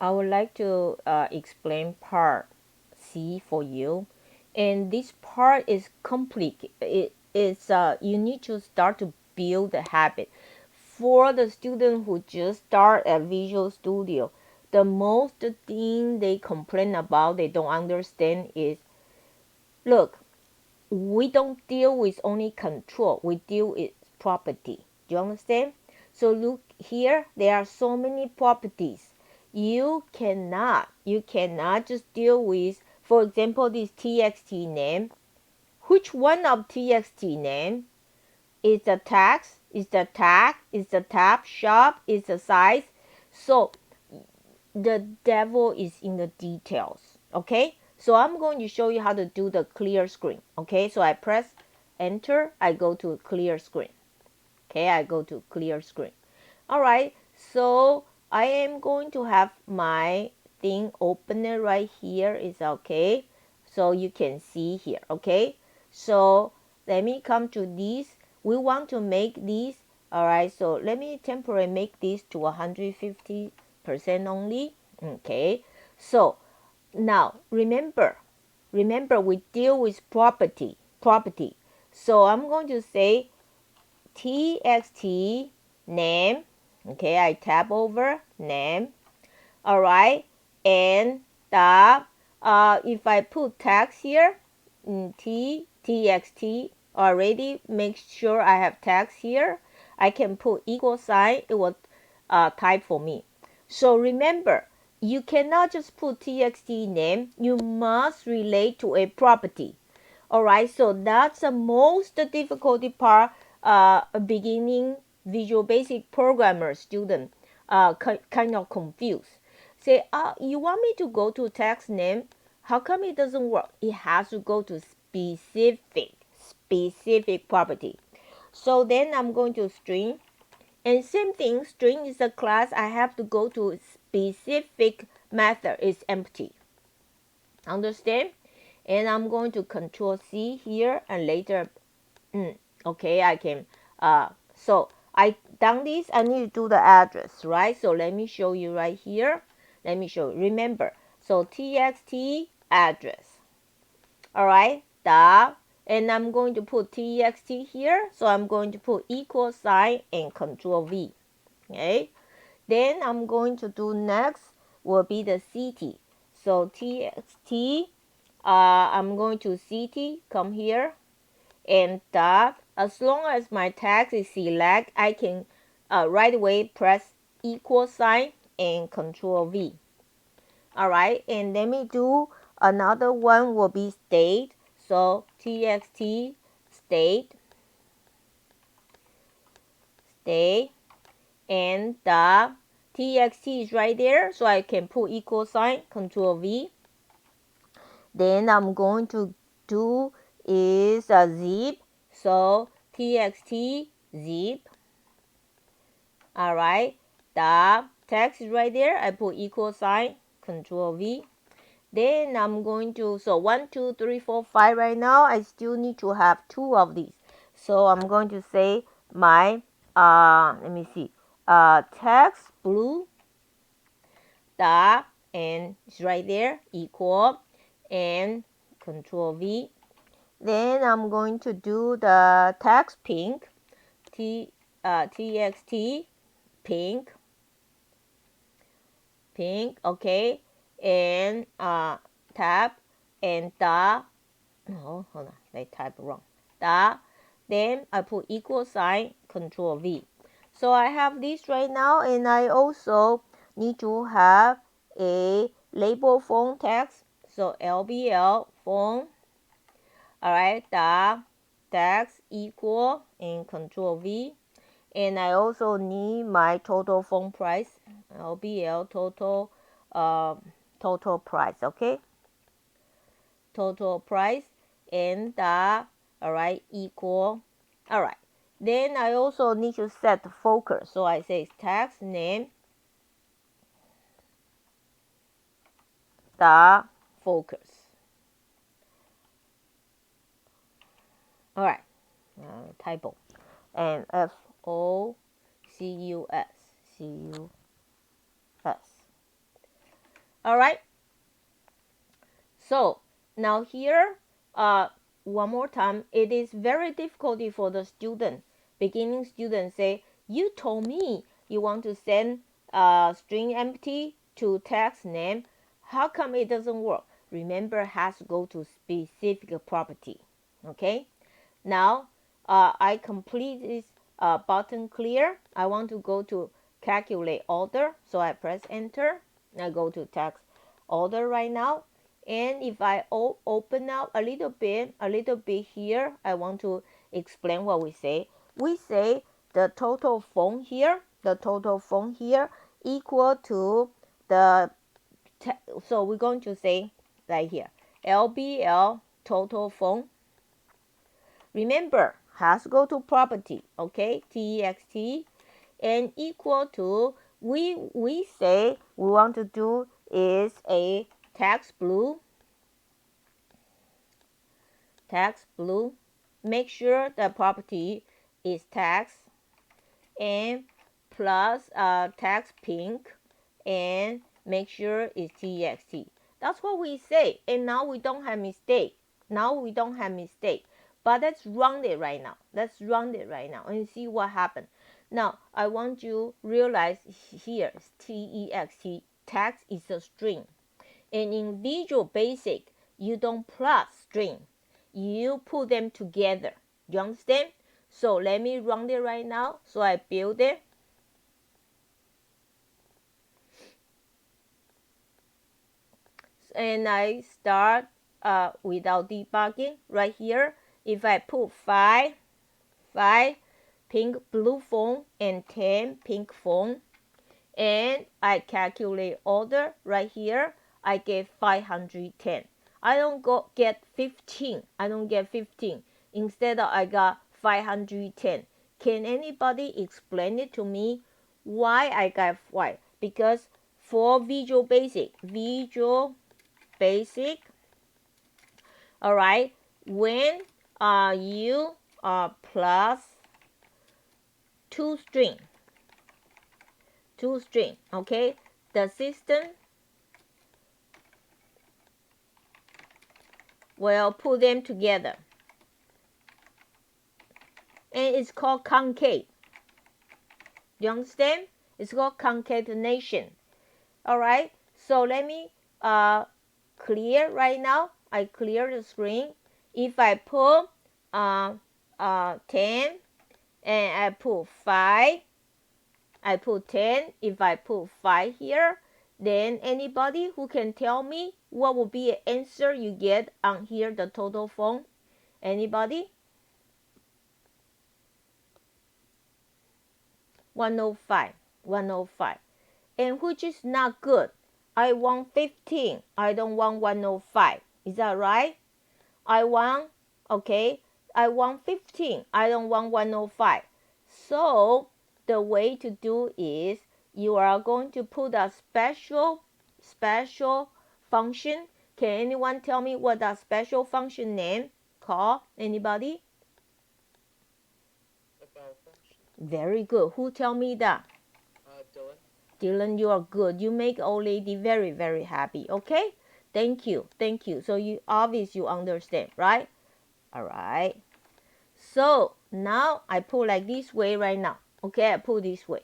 I would like to explain part C for you. And this part is complicated. It's you need to start to build the habit. For the student who just start at Visual Studio, the most thing they complain about, they don't understand is, look, we don't deal with only control, we deal with property. Do you understand? So look here, there are so many properties. You cannot just deal with, for example, this txt name. Which one of txt name is the text, is the tag, is the tab, shop, is the size? So the devil is in the details. Okay, so I'm going to show you how to do the clear screen. Okay, so I press enter, I go to clear screen. Okay, I go to clear screen. All right, so I am going to have my thing open right here. Is okay, so you can see here. Okay, so let me come to this. We want to make this. All right, so let me temporarily make this to 150% only. Okay, so now remember we deal with property. So I'm going to say txt name. Okay, I tab over name. All right, and the if I put text here, txt already, make sure I have text here. I can put equal sign, it will type for me. So remember, you cannot just put txt name, you must relate to a property. All right, so that's the most difficult part. Beginning Visual Basic programmer student kind of confused. Say, you want me to go to text name? How come it doesn't work? It has to go to specific property. So then I'm going to string, and same thing. String is a class. I have to go to specific method. It's empty. Understand? And I'm going to Control C here, and later, okay, I can. So I done this. I need to do the address, right? So let me show you right here. Let me show you. Remember, so txt address. All right, and I'm going to put txt here. So I'm going to put equal sign and Control V. Okay. Then I'm going to do next will be the city. So txt. I'm going to city. Come here, and as long as my text is select, I can right away press equal sign and Control V. All right, and let me do another one will be state. So txt state, and the txt is right there, so I can put equal sign Control V. Then I'm going to do is a zip. So txt zip. All right, the text is right there. I put equal sign Control V. Then I'm going to, so 1 2 3 4 5 right now. I still need to have 2 of these. So I'm going to say my let me see, text blue, the, and it's right there, equal, and Control V. Then I'm going to do the text pink, txt pink, okay, and tab, and the, no, hold on, I type wrong, the, then I put equal sign Control V. So I have this right now, and I also need to have a label phone text. So LBL phone. All right, the text equal and Control V. And I also need my total phone price, LBL total price. Okay, total price, and the, all right, equal. All right, then I also need to set the focus. So I say text name, the focus. All right, typo, and FOCUS. All right. So now here, one more time, it is very difficult for the student, beginning student say, you told me you want to send string empty to text name. How come it doesn't work? Remember, it has to go to specific property. Okay. Now I complete this button clear. I want to go to calculate order. So I press enter. I go to text order right now. And if I open up a little bit here, I want to explain what we say. We say the total phone here equal to the, so we're going to say right here, LBL total phone. Remember, has to go to property, okay, text, and equal to, we say we want to do is a text blue. Make sure the property is text and plus text pink, and make sure it's txt. That's what we say, and now we don't have mistake. But let's run it right now. And see what happened. Now I want you realize here text. Text is a string, and in Visual Basic you don't plus string, you put them together. You understand? So let me run it right now. So I build it. And I start without debugging right here. If I put 5 pink blue phone and 10 pink phone, and I calculate order right here, I get 510. I don't get 15. Instead I got 510. Can anybody explain it to me why I got 5? Because for Visual Basic, all right, when you plus two string, okay, the system will put them together, and it's called concate. Do you understand? It's called concatenation. All right, so let me clear right now. I clear the screen. If I put 10 and I put 5, I put 10. If I put 5 here, then anybody who can tell me what will be an answer you get on here, the total phone? Anybody? 105. And which is not good. I want 15. I don't want 105. Is that right? I want 15. I don't want 105. So the way to do is you are going to put a special function. Can anyone tell me what that special function name called? Anybody? Very good. Who tell me that? Dylan. Dylan, you are good. You make old lady very, very happy. Okay? Thank you. So you obviously you understand, right? All right. So now I put like this way right now. Okay, I put this way.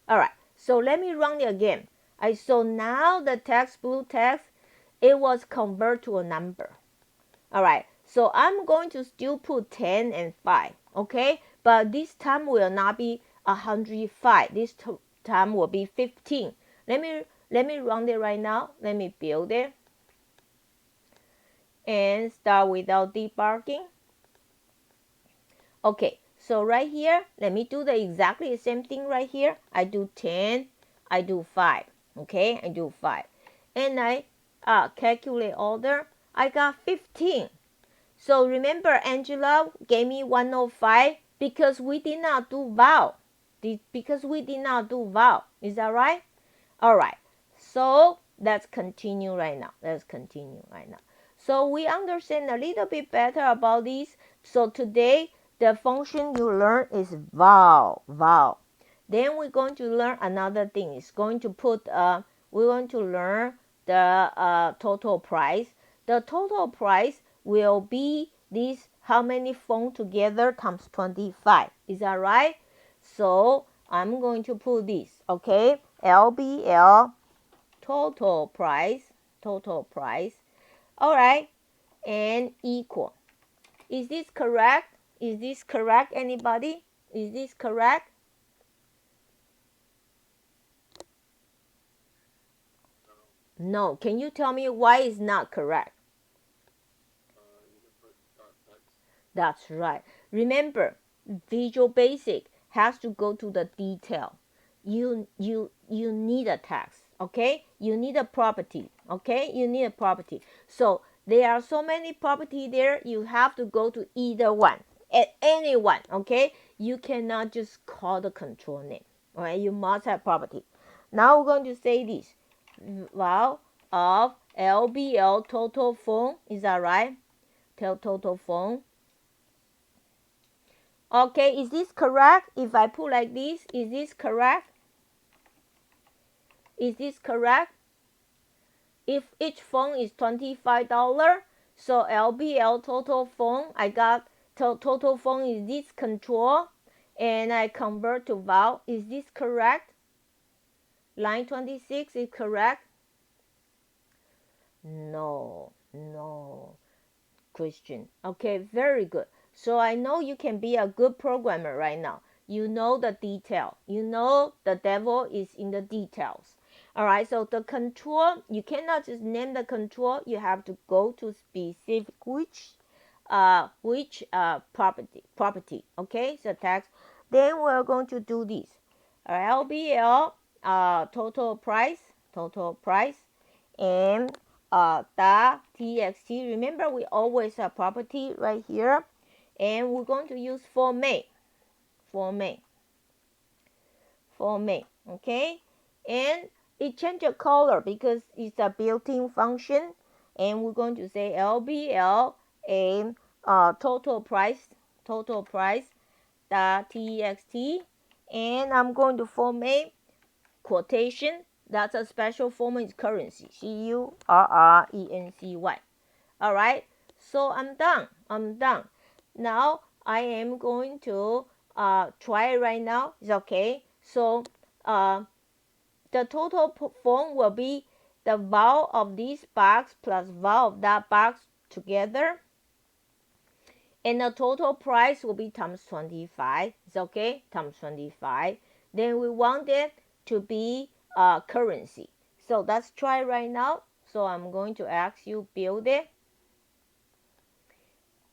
All right. So let me run it again. So now the txtBlue.Text, it was converted to a number. All right. So I'm going to still put 10 and 5. Okay, but this time will not be 105. This time will be 15. Let me run it right now. Let me build it and start without debugging. Okay, so right here, let me do exactly the same thing right here. I do 10, I do 5. Okay, I do 5, and I calculate order. I got 15. So remember, Angela gave me 105 because we did not do val. Is that right? All right. So let's continue right now. So we understand a little bit better about this. So today, the function you learn is val. Then we're going to learn another thing. We're going to learn the total price. The total price will be this, how many phone together times 25. Is that right? So I'm going to put this, okay? LBL total price, total price. All right, and equal. Is this correct? Is this correct, anybody? Is this correct? No. Can you tell me why it's not correct? That's right. Remember, Visual Basic has to go to the detail. You need a text, okay? You need a property, okay? You need a property. So there are so many property there. You have to go to either one, at any one, okay? You cannot just call the control name, all right? You must have property. Now we're going to say this. Val of LBL total phone, is that right? Total phone. Okay, is this correct? If I put like this, is this correct? Is this correct? If each phone is $25, so LBL total phone, I got total phone is this control, and I convert to val. Is this correct? Line 26 is correct? No. Christian. Okay, very good. So I know you can be a good programmer right now. You know the detail. You know the devil is in the details. All right, so the control, you cannot just name the control. You have to go to specific property. Okay, so text. Then we're going to do this. LBL total price, and the txt. Remember, we always have property right here, and we're going to use format, okay? And it changes color because it's a built-in function, and we're going to say LBL and total price dot txt, and I'm going to format quotation. That's a special format, is currency, currency. All right, so I'm done. Now I am going to try it right now. It's okay. So the total phone will be the val of this box plus val of that box together, and the total price will be times 25. It's okay, times 25. Then we want it to be currency. So let's try right now. So I'm going to ask you build it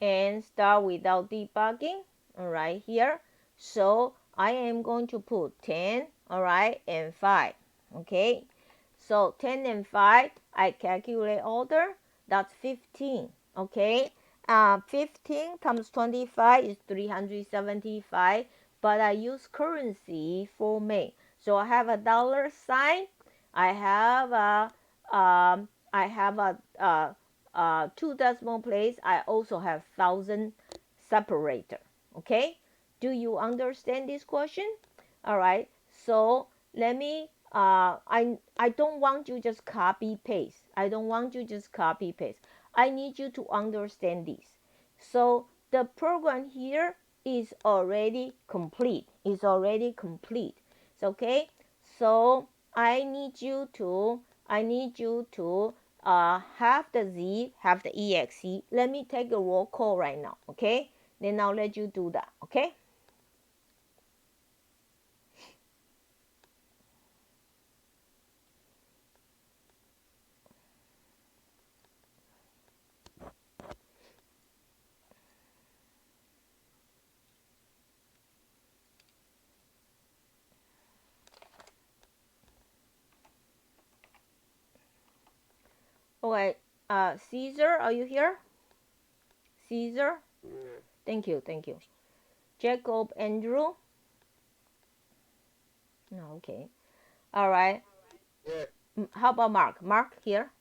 and start without debugging. All right, here. So I am going to put 10, all right, and 5. Okay, so 10 and 5, I calculate order. That's 15. Okay, 15 times 25 is 375, but I use currency format. So I have a dollar sign. I have a 2 decimal place. I also have thousand separator. Okay, do you understand this question? All right, so let me I don't want you just copy paste. I need you to understand this. So the program here is already complete. It's okay. So I need you to have the Z, have the exe. Let me take a roll call right now. Okay, then I'll let you do that. Okay. All right, Caesar, are you here? Caesar, thank you. Jacob, Andrew. No, okay. All right. How about Mark? Mark here?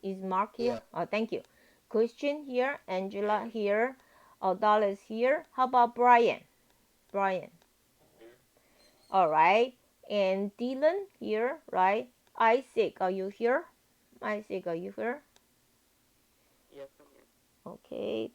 Is Mark here? Oh, thank you. Christian here. Angela here. Dallas here. How about Brian? All right. And Dylan here, right? Isaac, are you here? Isaac, are you here? Yes, I'm here. Okay.